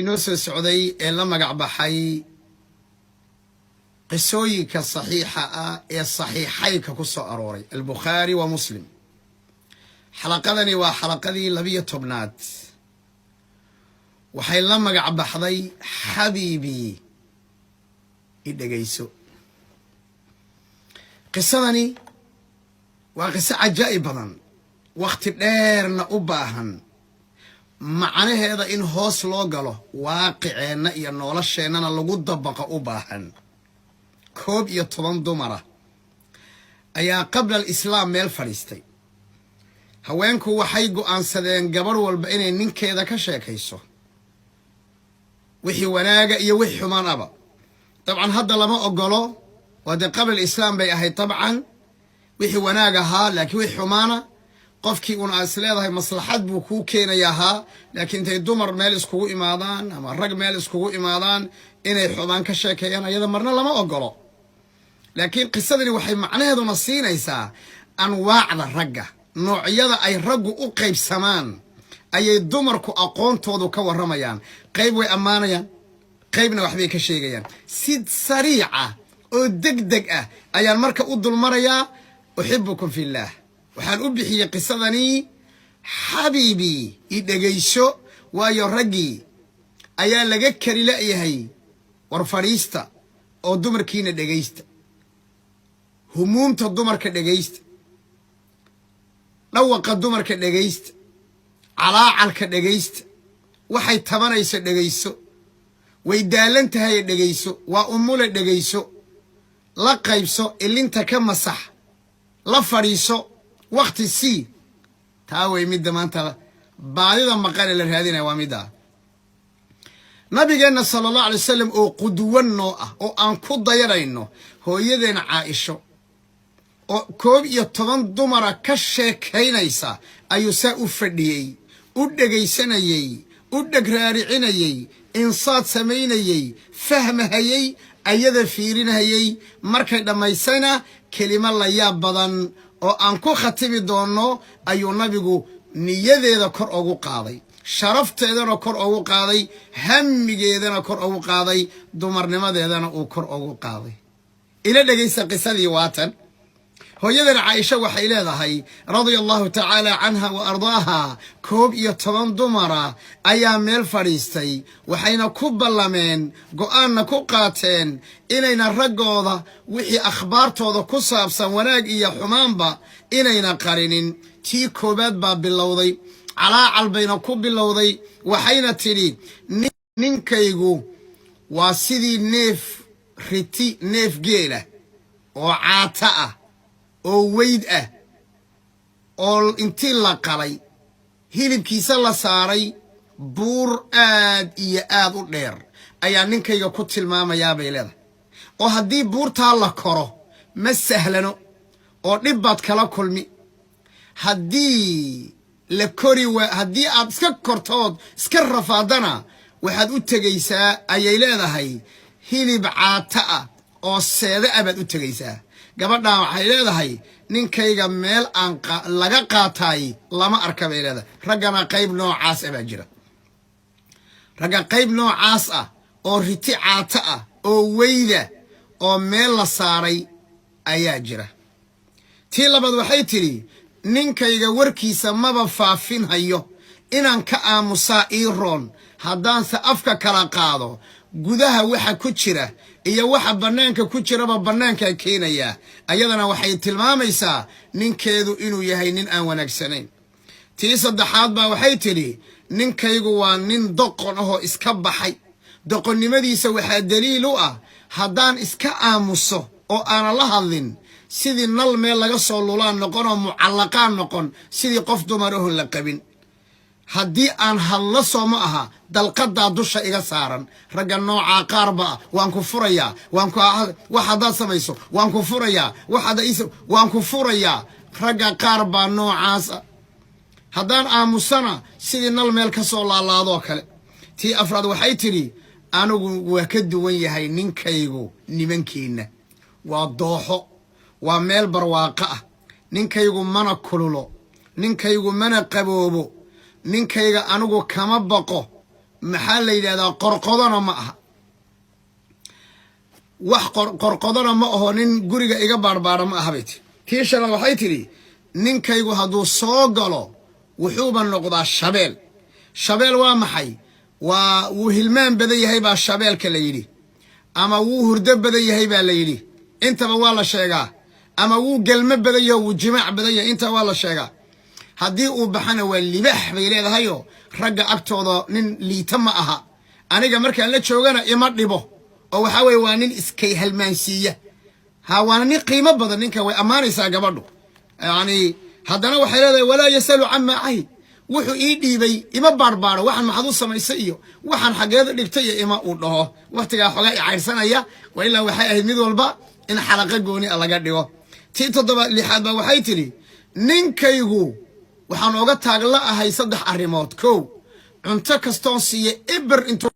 نوسو سعودي إلا مقع بحي قصويك الصحيحة الصحيحي كقصة أروري البخاري ومسلم حلقة وحلقة لبية تبنات وحي لما مقع بحضي حبيبي إذا جيسو قصة وقصة عجائبا وقت ديرنا أباهن macnaheeda in hoos loo galo waaqiceenna iyo nolosheennana lagu dabaqo u baahan 11 dumara ayaa qabla al-islaam meel fadhiistay haweenku waxay go'aansadeen gabar walba inay ninkeeda ka sheekayso wixii wanaaga iyo wixii xumaanaba طبعا hadda lama ogolo wada qabla al-islaam bay ahay طبعا wixii wanaaga ahaa laakiin wixii xumaana qofkii una asleedahay maslaxad buu ku keenayaa laakiin tay dumar meel iskugu imaadaan ama rag meel iskugu imaadaan inay xubaan ka sheekeeyaan ayada marna lama ogolo laakiin qisadani waxay macnaheeduna siinaysaa anwaacda ragga noocyada ay raggu u qaybsamaan ayay dumarku aqoontoodu ka waramayaan qayb way amaanayaan qaybna waxbay ka sheegayaan si sariica oo degdeg ah ayaan marka u dulmarayaa uhibbukum fillah waxaan u bixiyay qisadani xabiibi idagayso waayo ragii ayaa laga kari laayahay war fariista oo dumarkiina dhageysta humuumta dumarka dhageysta dhawaqa dumarka dhageysta calaacalka dhageysta waxay tabanayso dhageyso way daalantahay dhageyso waa umule dhageyso la qaybso ilinta ka masax la fariiso وقت السي تاوي مدة ما أنت بعد ما قال الرهادين وامدا نبينا صلى الله عليه وسلم أو قدوة أو أنقض ضيرينه هو يدين عائشة أو كوب يطبن دمرة كشك هينيسا أيساء فرديي أدقي سنيي أدق رارعينيي إنصات سمينيي فهم هيي أيذا فيرين هيي مركز لما يسينا كلمة الله يابضان oo aan ku khatimi doono ayuu nabigu niyadeeda kor ugu qaaday sharafteedana kor ugu qaaday hamigeedana kor ugu qaaday dumarnimadeedana uu kor ugu qaaday ila dhageysa qisadii waatan hooyadana Aisha waxay leedahay radiyallahu ta'ala anha wa ardaaha koob iyo 10 dumara ayaa meel fadhiistay waxayna ku ballameen go'aanna ku qaateen inayna ragooda wixii akhbaartooda ku saabsan wanaag iyo xumaanba inayna qarinin tii koobaad baa bilowday calaacal bayna ku bilowday waxayna tiri ninkaygu waa sidii neef geela oo caata ah oo weyd ah oo intii la qalay hilibkiisa la saaray buur aad iyo aad u dheer ayaa ninkayga ku tilmaamayaa bay leedahay oo haddii buurtaa la koro ma sahlano oo dhib baad kala kulmi haddii la kori haddii aad iska kortood iska rafaadana waxaad u tegaysaa ayay leedahay hilib caata ah oo seeda abaad u tegaysaa gabadhaan waxay leedahay ninkayga meel aan laga qaatay lama arka bay leedahay ragana qayb noocaas ah baa jira raga qayb noocaas ah oo riti caata ah oo weyda oo meel la saaray ayaa jira tii labaad waxay tiri ninkayga warkiisa maba faafin hayo inaan ka aamusaa iiroon haddaan sa afka kala qaado gudaha waxa ku jira iyo waxa banaanka ku jiraba banaanka keenaya ayadana waxay tilmaamaysaa ninkeedu inuu yahay nin aan wanaagsanayn tii saddexaad baa waxay tiri ninkaygu waa nin doqon ah iska baxay doqonnimadiisa waxa daliil u ah haddaan iska aamuso oo aan la hadlin sidii nal meel laga soo lulaan noqon oo mucallaqaan noqon sidii qof dumar ah la qabin haddii aan hadlo soo ma aha dalqada dusha iga saaran ragga nooca qaarba waan ku furayaa waxaad samayso waan ku furayaa waan ku furayaa ragga qaarba noocaas haddaan aamusana sidii nal meel ka soo laalaado kale tii afraad waxay tiri anigu waa ka duwan yahay ninkaygu nimankiina waa dooxo waa meel barwaaqo ah ninkaygu mana kululo ninkaygu mana qaboobo ninkayga anigu kama baqo محل إذا قرقضنا معها wax qorqodana ma aho nin guriga iga baarbaara ma aha bayt tii shala waxay tiri ninkaygu haduu soo galo wuxuuba noqdaa shabeel waa maxay waa uu hilmaan badan yahay baa shabeelka la yiri ama uu hurdo badan yahay baa la yiri intaba waa la sheegaa ama uu galma badan yahay uu jimaac badan yahay inta waa la sheegaa hadii uu baxana waa libax bay leedahayo ragga agtooda nin liita ma aha aniga markaan la joogana ima dhibo oo waxa way waa nin iskay halmaansiya ha waa nin qiimo badan ninka way amaanaysa gabadhu yaani hadana waxay leedahay wala yasalu amma ahid wuxuu ii dhiibay ima baarbaaro waxan maxad u samaysay iyo waxan xageeda dhigtay ima uu dhaho waqtiga xogaa i cayrsanaya waa ilaa waxay ahayd mid walba in xalaqa gooni laga dhigo tii todoba lixaad ba waxay tiri ninkaygu waxaan oga taagla ahay saddex arimood koow cunto kastoon siiye ibar intu